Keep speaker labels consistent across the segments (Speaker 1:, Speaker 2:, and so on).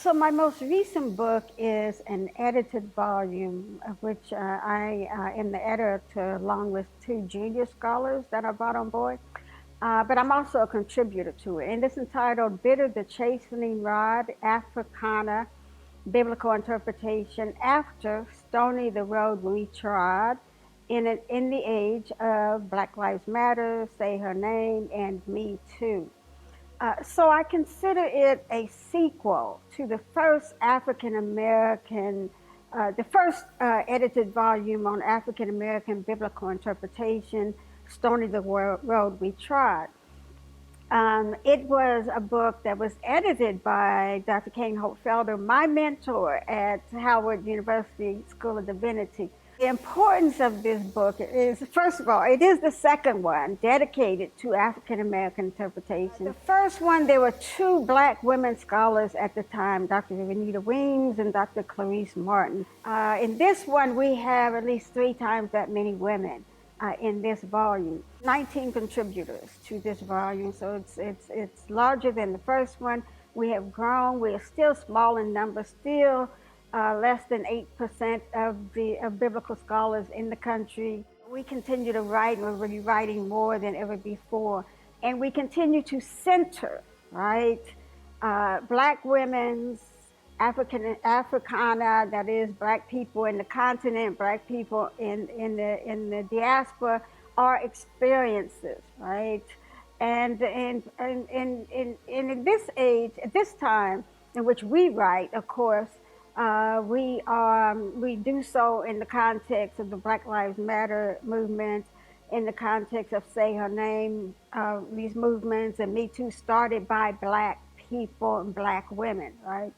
Speaker 1: So my most recent book is an edited volume of which I am the editor along with two junior scholars that I brought on board. But I'm also a contributor to it. And it's entitled Bitter the Chastening Rod, Africana, Biblical Interpretation After Stony the Road We Trod in the Age of Black Lives Matter, Say Her Name, and Me Too. So I consider it a sequel to the first African American, the first edited volume on African American biblical interpretation, Stony the Road We Trod. It was a book that was edited by Dr. Kane Hope Felder, my mentor at Howard University School of Divinity. The importance of this book is, first of all, it is the second one dedicated to African American interpretation. The first one, there were two Black women scholars at the time, Dr. Renita Weems and Dr. Clarice Martin. In this one, we have at least 3 times that many women in this volume. 19 contributors to this volume, so it's larger than the first one. We have grown. We are still small in number, still less than 8% of biblical scholars in the country. We continue to write, and we're really writing more than ever before. And we continue to center, right, Black women's, Africana, that is Black people in the continent, Black people in the diaspora, our experiences, right? And in this age, at this time in which we write, of course, we do so in the context of the Black Lives Matter movement, in the context of Say Her Name, these movements, and Me Too started by Black people and Black women, right?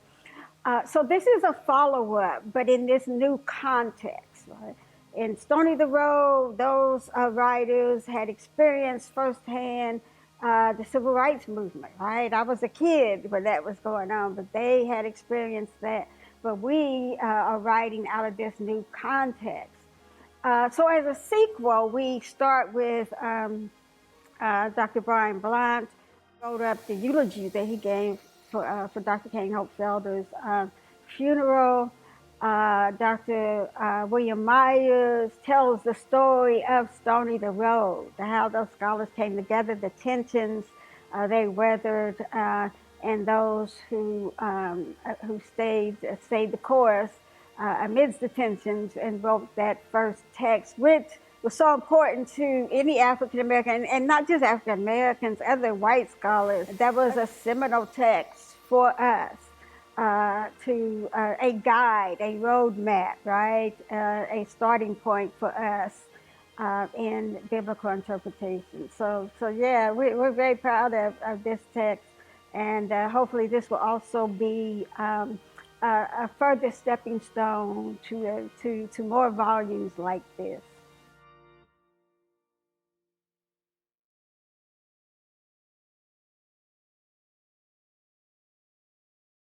Speaker 1: So this is a follow-up, but in this new context, right? In Stony the Road, those writers had experienced firsthand the civil rights movement, right? I was a kid when that was going on, but they had experienced that. But we are writing out of this new context. So as a sequel, we start with Dr. Brian Blount, wrote up the eulogy that he gave for Dr. Kane Hope Felder's funeral. Dr. William Myers tells the story of Stony the Road, how those scholars came together, the tensions they weathered, and those who stayed the course amidst the tensions and wrote that first text, which was so important to any African American, and not just African Americans, other white scholars. That was a seminal text for us, to a guide, a roadmap, right? A starting point for us in biblical interpretation. So yeah, we're very proud of this text, and hopefully this will also be a further stepping stone to more volumes like this.